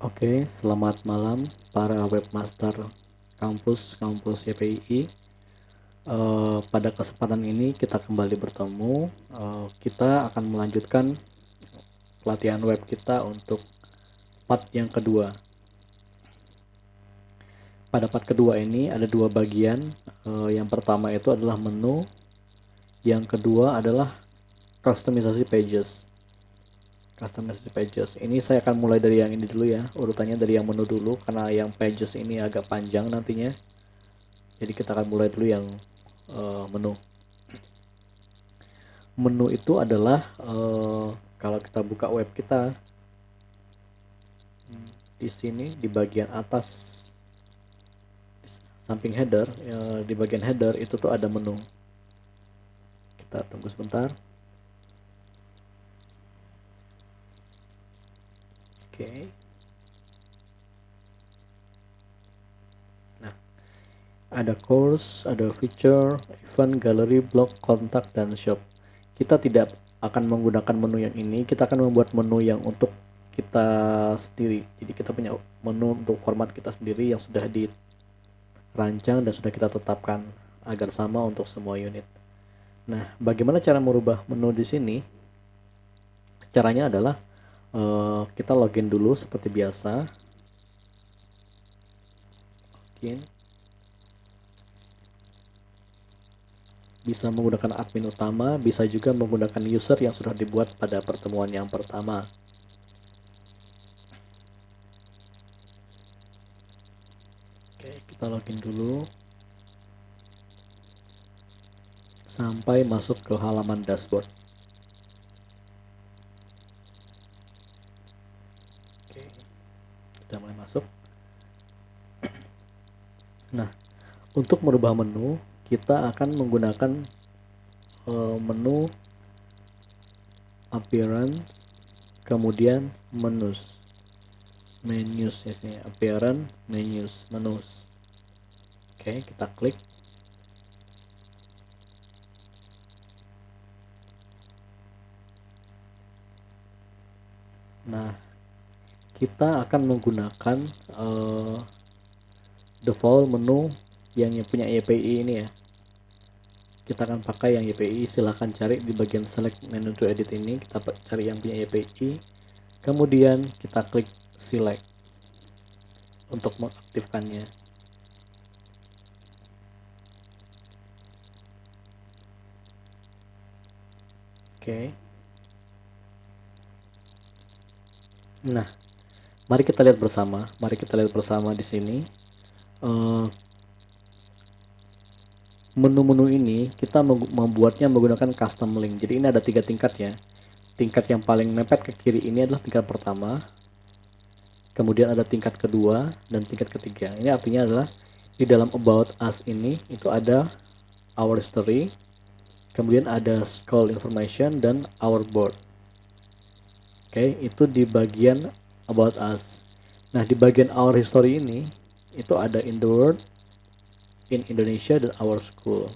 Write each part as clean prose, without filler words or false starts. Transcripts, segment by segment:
Oke, selamat malam para webmaster kampus YPII. Pada kesempatan ini kita kembali bertemu. Kita akan melanjutkan pelatihan web kita untuk part yang kedua. Pada part kedua ini ada dua bagian. Yang pertama itu adalah menu. Yang kedua adalah customization pages. Ini saya akan mulai dari yang ini dulu ya, urutannya dari yang menu dulu karena yang pages ini agak panjang nantinya. Jadi kita akan mulai dulu yang menu. Menu itu adalah kalau kita buka web kita di sini di bagian atas samping header, di bagian header itu tuh ada menu. Kita tunggu sebentar. Oke. Nah, ada course, ada feature, event, gallery, blog, kontak, dan shop. Kita tidak akan menggunakan menu yang ini, kita akan membuat menu yang untuk kita sendiri. Jadi kita punya menu untuk format kita sendiri yang sudah dirancang dan sudah kita tetapkan agar sama untuk semua unit. Nah, bagaimana cara merubah menu di sini? Caranya adalah kita login dulu seperti biasa. Login. Bisa menggunakan admin utama, bisa juga menggunakan user yang sudah dibuat pada pertemuan yang pertama. Oke, kita login dulu sampai masuk ke halaman dashboard. Oke, kita mulai masuk. Nah, untuk merubah menu, kita akan menggunakan menu appearance, kemudian menus ya sini, appearance, menus. Oke, kita klik. Nah, kita akan menggunakan default menu yang punya YPI ini ya. Kita akan pakai yang YPI. Silahkan cari di bagian select menu to edit ini, kita cari yang punya YPI, kemudian kita klik select untuk mengaktifkannya. Oke. Nah, mari kita lihat bersama di sini. Menu-menu ini kita membuatnya menggunakan custom link. Jadi ini ada 3 tingkat ya. Tingkat yang paling mepet ke kiri ini adalah tingkat pertama, kemudian ada tingkat kedua dan tingkat ketiga. Ini artinya adalah di dalam about us ini itu ada our history, kemudian ada school information dan our board. Oke, itu di bagian about us. Nah, di bagian our history ini itu ada in the world, in Indonesia, dan our school.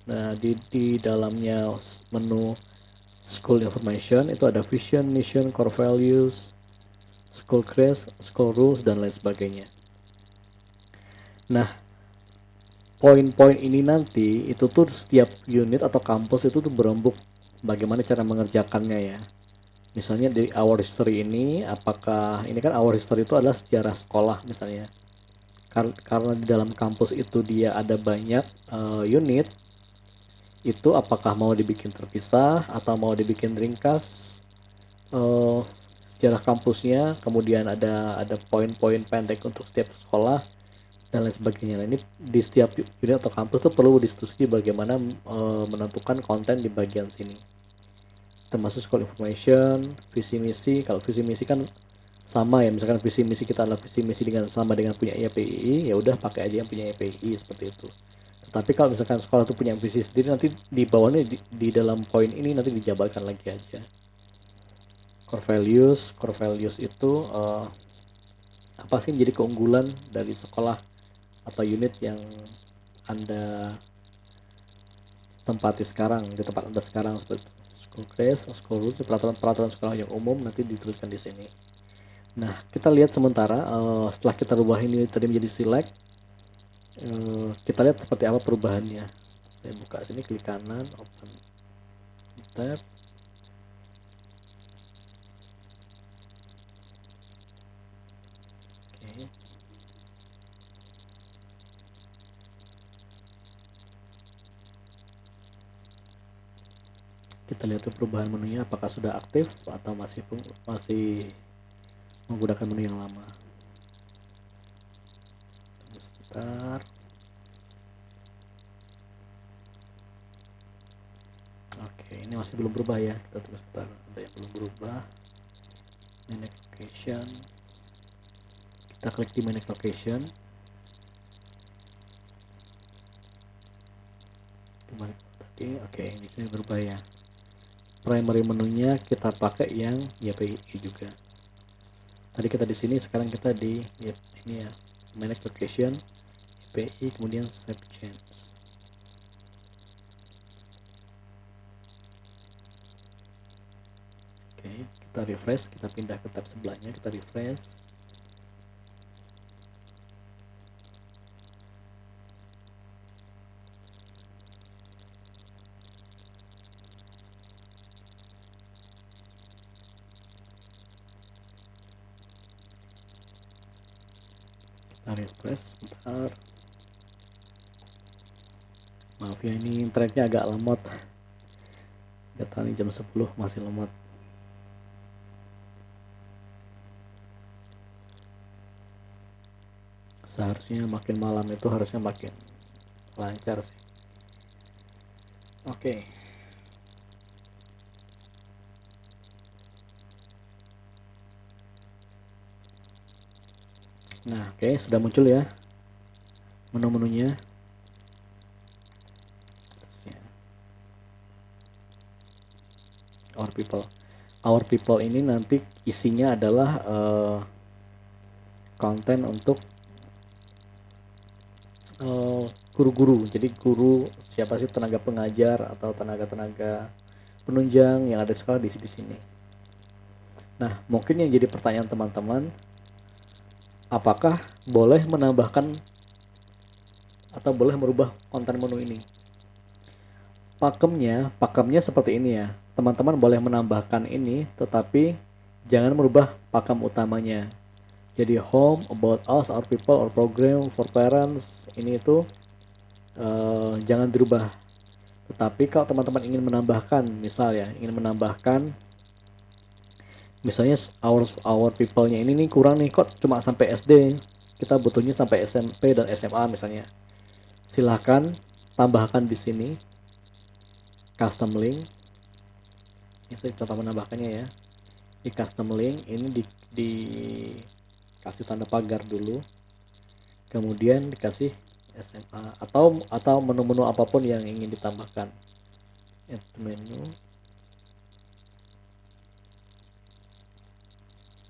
Nah, di dalamnya menu school information itu ada vision, mission, core values, school crest, school rules, dan lain sebagainya. Nah, poin-poin ini nanti itu tuh setiap unit atau kampus itu tuh berembuk bagaimana cara mengerjakannya ya. Misalnya di our history ini, apakah ini kan our history itu adalah sejarah sekolah misalnya. Karena di dalam kampus itu dia ada banyak unit, itu apakah mau dibikin terpisah atau mau dibikin ringkas sejarah kampusnya, kemudian ada poin-poin pendek untuk setiap sekolah dan lain sebagainya. Nah, ini di setiap unit atau kampus itu perlu diskusi bagaimana menentukan konten di bagian sini, termasuk school information, visi misi. Kalau visi misi kan sama ya, misalkan visi misi kita adalah visi misi sama dengan punya YPI, ya udah pakai aja yang punya YPI seperti itu. Tapi kalau misalkan sekolah itu punya visi sendiri, nanti di bawahnya di dalam poin ini nanti dijabarkan lagi aja. Core values itu apa sih menjadi keunggulan dari sekolah atau unit yang Anda tempati sekarang, di tempat Anda sekarang, seperti school crest, school rules, peraturan sekolah yang umum nanti dituliskan di sini. Nah, kita lihat sementara setelah kita rubah ini tadi menjadi select, kita lihat seperti apa perubahannya. Saya buka sini, klik kanan, open tab. Oke. Kita lihat perubahan menunya apakah sudah aktif atau masih menggunakan menu yang lama. Tunggu sebentar. Oke, ini masih belum berubah ya. Kita tunggu sebentar. Ada yang belum berubah. Manage location. Kita klik di manage location. Kembali tadi. Oke, di sini berubah ya. Primary menunya kita pakai yang YPI juga. Tadi kita di sini, sekarang kita di ini ya, manage location, YPI, kemudian save change. Oke, kita refresh, kita pindah ke tab sebelahnya, kita refresh. Kita refresh sebentar. Maaf ya, ini internetnya agak lemot. Data ini jam 10 masih lemot. Seharusnya makin malam itu harusnya makin lancar sih. Oke. Nah, oke, sudah muncul ya menu-menunya. Our people ini nanti isinya adalah konten untuk guru-guru. Jadi guru, siapa sih tenaga pengajar atau tenaga-tenaga penunjang yang ada sekolah di sini. Nah, mungkin yang jadi pertanyaan teman-teman, apakah boleh menambahkan atau boleh merubah konten menu ini? Pakemnya seperti ini ya. Teman-teman boleh menambahkan ini, tetapi jangan merubah pakem utamanya. Jadi home, about us, our people, our program, for parents, ini itu jangan dirubah. Tetapi kalau teman-teman ingin menambahkan, misalnya our people-nya ini nih kurang nih, kok cuma sampai SD, kita butuhnya sampai SMP dan SMA misalnya. Silahkan tambahkan di sini custom link. Ini saya contoh menambahkannya ya. Di custom link ini dikasih tanda pagar dulu, kemudian dikasih SMA atau menu-menu apapun yang ingin ditambahkan. Add menu,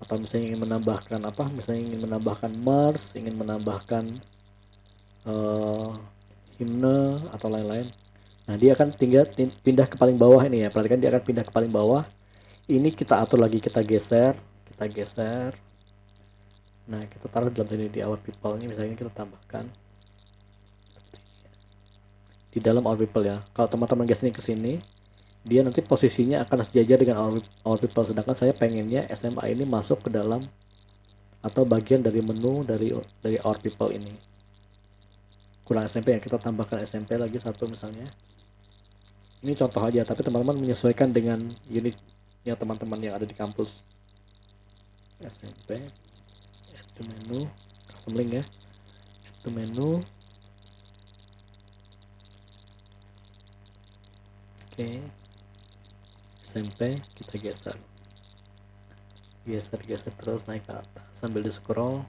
atau misalnya ingin menambahkan misalnya ingin menambahkan Mars, ingin menambahkan himne atau lain-lain. Nah, dia akan pindah ke paling bawah ini ya. Perhatikan, dia akan pindah ke paling bawah. Ini kita atur lagi, kita geser. Nah, kita taruh dalam sini di our people ini, misalnya kita tambahkan di dalam our people ya. Kalau teman-teman geser ke sini, dia nanti posisinya akan sejajar dengan our people. Sedangkan saya pengennya SMA ini masuk ke dalam atau bagian dari menu dari our people ini. Kurang SMP ya, kita tambahkan SMP lagi satu misalnya. Ini contoh aja, tapi teman-teman menyesuaikan dengan unitnya teman-teman yang ada di kampus. SMP, add to menu, custom link ya, add to menu. Oke, SMP kita geser terus naik ke atas sambil di scroll.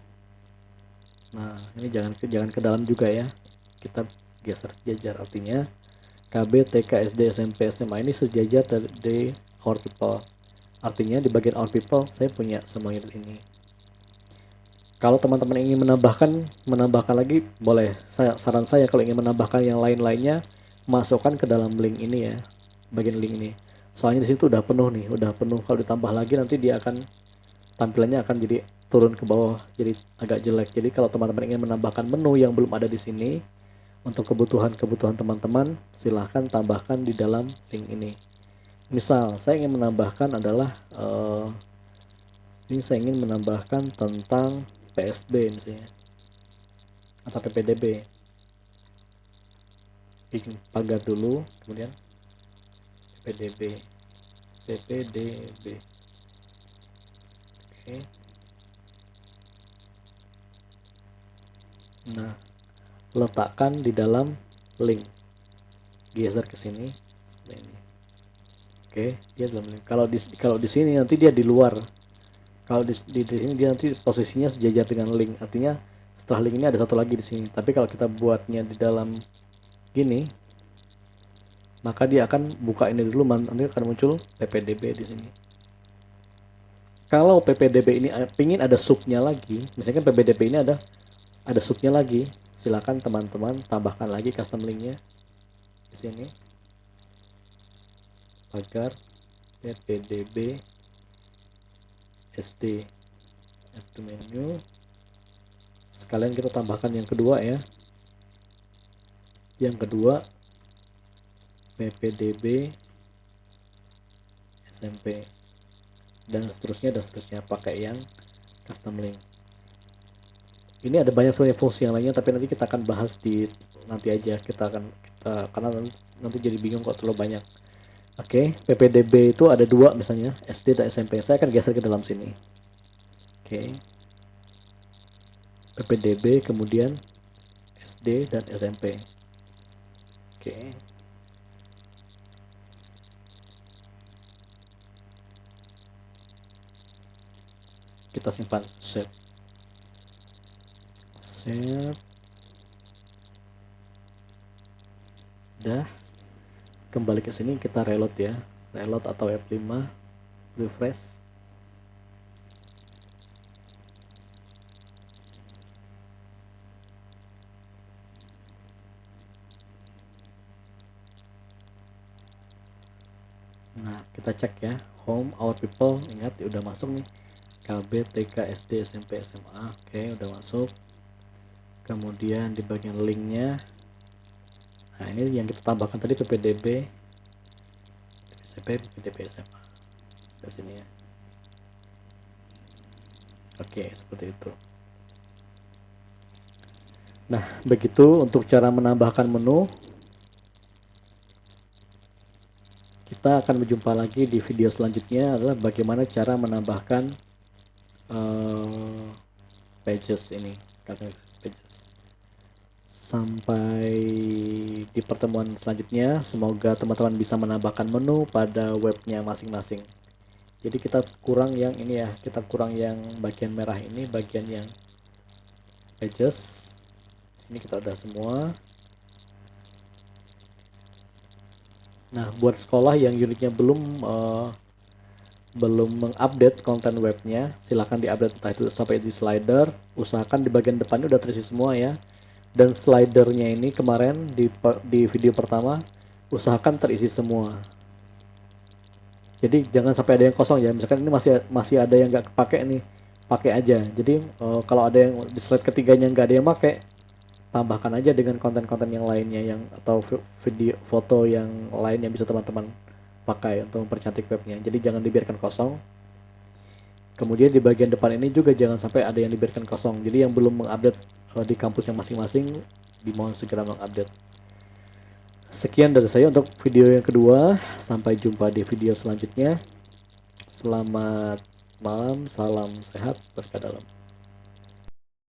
Nah, ini jangan ke dalam juga ya, kita geser sejajar, artinya KB, TK, SD, SMP, SMA ini sejajar dari our people. Artinya di bagian our people saya punya semua unit ini. Kalau teman-teman ingin menambahkan lagi boleh. Saran saya kalau ingin menambahkan yang lain-lainnya, masukkan ke dalam link ini ya, bagian link ini. Soalnya di situ udah penuh nih, udah penuh. Kalau ditambah lagi nanti dia akan tampilannya akan jadi turun ke bawah, jadi agak jelek. Jadi kalau teman-teman ingin menambahkan menu yang belum ada di sini untuk kebutuhan teman-teman, silahkan tambahkan di dalam link ini. Misal saya ingin menambahkan adalah ini saya ingin menambahkan tentang PSB misalnya atau PPDB. Bikin pagar dulu, kemudian PPDB. Oke. Nah, letakkan di dalam link. Geser ke sini seperti ini. Oke, dia dalam link. Kalau di sini nanti dia di luar. Kalau di sini dia nanti posisinya sejajar dengan link. Artinya setelah link ini ada satu lagi di sini. Tapi kalau kita buatnya di dalam gini, maka dia akan buka ini dulu, nanti akan muncul PPDB di sini. Kalau PPDB ini pingin ada subnya lagi, misalkan PPDB ini ada subnya lagi, silakan teman-teman tambahkan lagi custom linknya di sini. Pagar PPDB SD, add to menu. Sekalian kita tambahkan yang kedua ya. Yang kedua PPDB SMP dan seterusnya pakai yang custom link. Ini ada banyak sebenarnya fungsi yang lainnya, tapi nanti kita akan bahas nanti aja. Karena nanti jadi bingung kok terlalu banyak. Oke, PPDB itu ada dua misalnya, SD dan SMP. Saya akan geser ke dalam sini. Oke. PPDB kemudian SD dan SMP. Oke. Kita simpan, save. Udah. Kembali ke sini, kita reload ya. Reload atau F5, refresh. Nah, kita cek ya, home, our people, ingat udah masuk nih, KB, TK, SD, SMP, SMA, oke, udah masuk. Kemudian di bagian linknya, nah ini yang kita tambahkan tadi PPDB, SMP, PPDB, SMA, dari sini ya. Oke, seperti itu. Nah, begitu untuk cara menambahkan menu. Kita akan berjumpa lagi di video selanjutnya adalah bagaimana cara menambahkan pages ini, pages. Sampai di pertemuan selanjutnya, semoga teman-teman bisa menambahkan menu pada webnya masing-masing. Jadi kita kurang yang ini ya, kita kurang yang bagian merah ini, bagian yang pages. Ini kita udah semua. Nah, buat sekolah yang unitnya belum mengupdate konten webnya, silahkan diupdate entah itu sampai di slider. Usahakan di bagian depannya udah terisi semua ya. Dan slidernya ini kemarin di video pertama usahakan terisi semua. Jadi jangan sampai ada yang kosong ya. Misalkan ini masih ada yang nggak kepake nih, pakai aja. Jadi kalau ada yang di slide ketiganya nggak ada yang pakai, tambahkan aja dengan konten-konten yang lainnya atau video foto yang lain yang bisa teman-teman pakai untuk mempercantik webnya. Jadi jangan dibiarkan kosong. Kemudian di bagian depan ini juga jangan sampai ada yang dibiarkan kosong. Jadi yang belum mengupdate di kampusnya masing-masing dimohon segera mengupdate. Sekian dari saya untuk video yang kedua. Sampai jumpa di video selanjutnya. Selamat malam, salam sehat, berkah dalam.